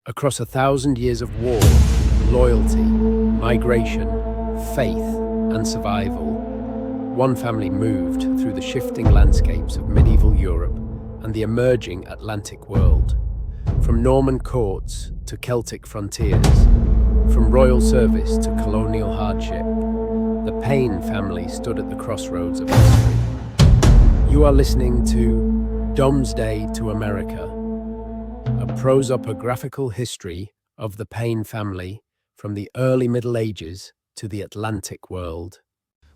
Across 1,000 years of war, loyalty, migration, faith, and survival, one family moved through the shifting landscapes of medieval Europe and the emerging Atlantic world. From Norman courts to Celtic frontiers, from royal service to colonial hardship, the Payne family stood at the crossroads of history. You are listening to Domesday to America, a prosopographical history of the Payne family from the early Middle Ages to the Atlantic world.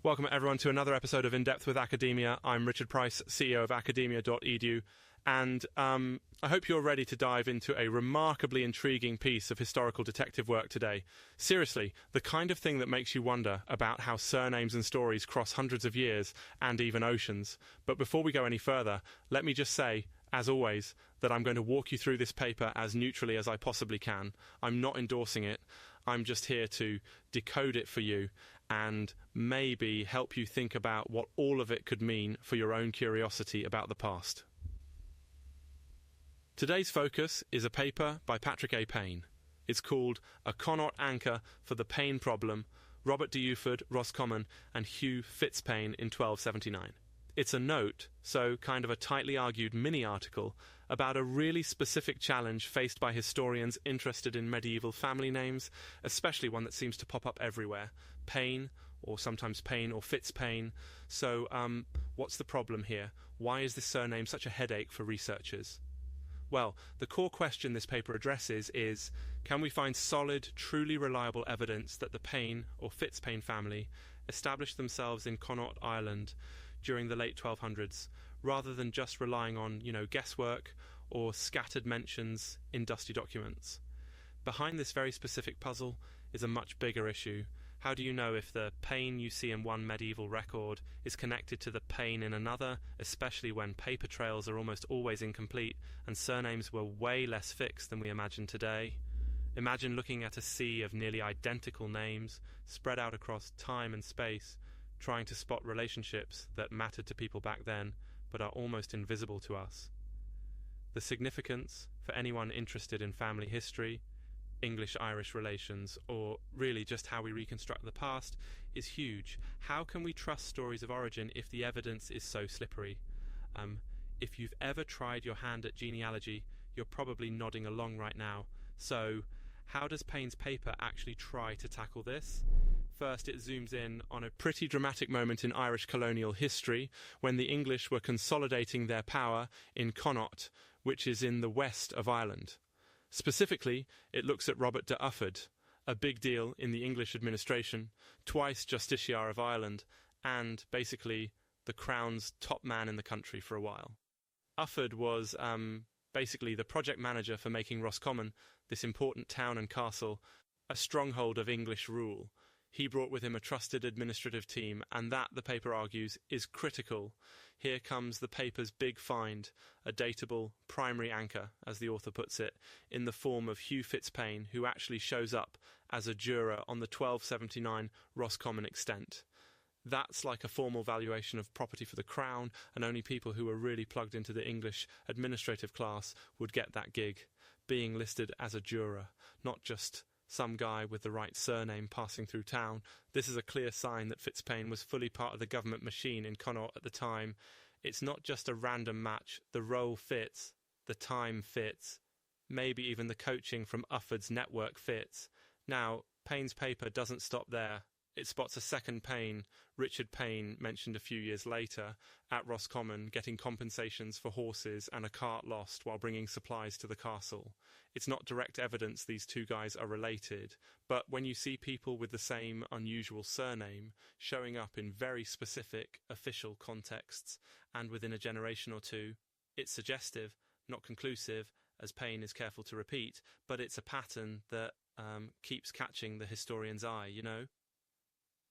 Welcome everyone to another episode of In Depth with Academia. I'm Richard Price, CEO of Academia.edu, and I hope you're ready to dive into a remarkably intriguing piece of historical detective work today. Seriously, the kind of thing that makes you wonder about how surnames and stories cross hundreds of years and even oceans. But before we go any further, let me just say, as always, that I'm going to walk you through this paper as neutrally as I possibly can. I'm not endorsing it. I'm just here to decode it for you and maybe help you think about what all of it could mean for your own curiosity about the past. Today's focus is a paper by Patrick A. Payne. It's called A Connacht Anchor for the Payne Problem, Robert de Ufford, Roscommon, and Hugh Fitz-Payn in 1279. It's a note, so kind of a tightly argued mini-article, about a really specific challenge faced by historians interested in medieval family names, especially one that seems to pop up everywhere, Payne, or sometimes Payne or Fitz-Payn. So, what's the problem here? Why is this surname such a headache for researchers? Well, the core question this paper addresses is, can we find solid, truly reliable evidence that the Payne or Fitz-Payn family established themselves in Connacht, Ireland, during the late 1200s, rather than just relying on, guesswork or scattered mentions in dusty documents? Behind this very specific puzzle is a much bigger issue. How do you know if the Payne you see in one medieval record is connected to the Payne in another, especially when paper trails are almost always incomplete and surnames were way less fixed than we imagine today? Imagine looking at a sea of nearly identical names spread out across time and space, trying to spot relationships that mattered to people back then but are almost invisible to us. The significance for anyone interested in family history, English-Irish relations, or really just how we reconstruct the past, is huge. How can we trust stories of origin if the evidence is so slippery? If you've ever tried your hand at genealogy, you're probably nodding along right now. So, how does Payne's paper actually try to tackle this? First, it zooms in on a pretty dramatic moment in Irish colonial history when the English were consolidating their power in Connacht, which is in the west of Ireland. Specifically, it looks at Robert de Ufford, a big deal in the English administration, twice Justiciar of Ireland, and basically the Crown's top man in the country for a while. Ufford was basically the project manager for making Roscommon, this important town and castle, a stronghold of English rule. He brought with him a trusted administrative team, and that, the paper argues, is critical. Here comes the paper's big find, a dateable primary anchor, as the author puts it, in the form of Hugh Fitz-Payn, who actually shows up as a juror on the 1279 Roscommon extent. That's like a formal valuation of property for the Crown, and only people who were really plugged into the English administrative class would get that gig, being listed as a juror, not just some guy with the right surname passing through town. This is a clear sign that Fitz-Payn was fully part of the government machine in Connacht at the time. It's not just a random match. The role fits, the time fits, maybe even the coaching from Ufford's network fits. Now, Payne's paper doesn't stop there. It spots a second Payne, Richard Payne, mentioned a few years later, at Roscommon, getting compensations for horses and a cart lost while bringing supplies to the castle. It's not direct evidence these two guys are related, but when you see people with the same unusual surname showing up in very specific official contexts and within a generation or two, it's suggestive, not conclusive, as Payne is careful to repeat, but it's a pattern that keeps catching the historian's eye,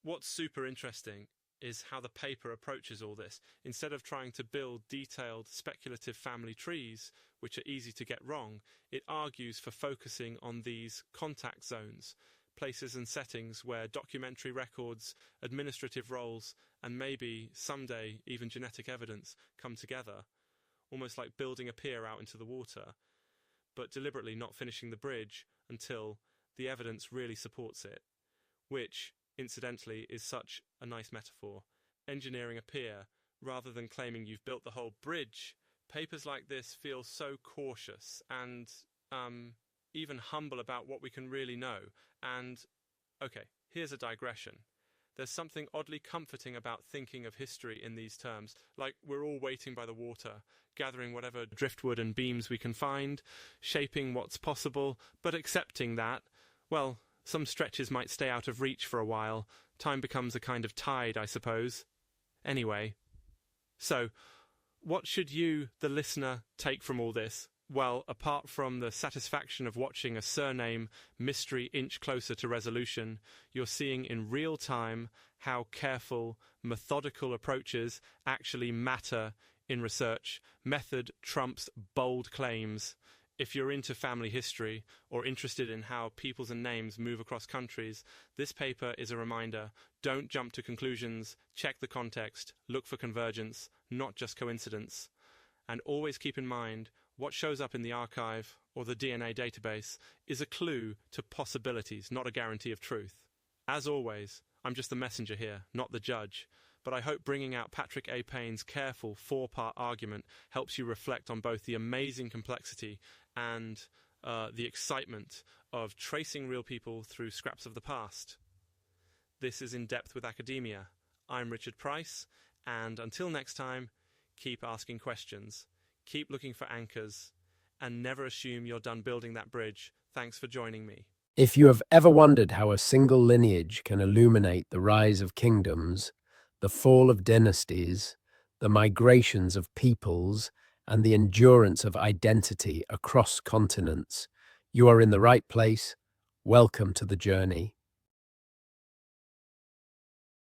What's super interesting is how the paper approaches all this. Instead of trying to build detailed, speculative family trees, which are easy to get wrong, it argues for focusing on these contact zones, places and settings where documentary records, administrative roles, and maybe someday even genetic evidence come together, almost like building a pier out into the water. but deliberately not finishing the bridge until the evidence really supports it, which, incidentally, is such a nice metaphor. Engineering a pier rather than claiming you've built the whole bridge. Papers like this feel so cautious and even humble about what we can really know. And, okay, here's a digression. There's something oddly comforting about thinking of history in these terms, like we're all waiting by the water, gathering whatever driftwood and beams we can find, shaping what's possible, but accepting that, well, some stretches might stay out of reach for a while. Time becomes a kind of tide, I suppose. Anyway, so what should you, the listener, take from all this? Well, apart from the satisfaction of watching a surname mystery inch closer to resolution, you're seeing in real time how careful, methodical approaches actually matter in research. Method trumps bold claims. If you're into family history or interested in how peoples and names move across countries, this paper is a reminder. Don't jump to conclusions, check the context, look for convergence, not just coincidence. And always keep in mind, what shows up in the archive or the DNA database is a clue to possibilities, not a guarantee of truth. As always, I'm just the messenger here, not the judge, but I hope bringing out Patrick A. Payne's careful four-part argument helps you reflect on both the amazing complexity and the excitement of tracing real people through scraps of the past. This is In Depth with Academia. I'm Richard Price, and until next time, keep asking questions. Keep looking for anchors, and never assume you're done building that bridge. Thanks for joining me. If you have ever wondered how a single lineage can illuminate the rise of kingdoms, the fall of dynasties, the migrations of peoples, and the endurance of identity across continents, you are in the right place. Welcome to the journey.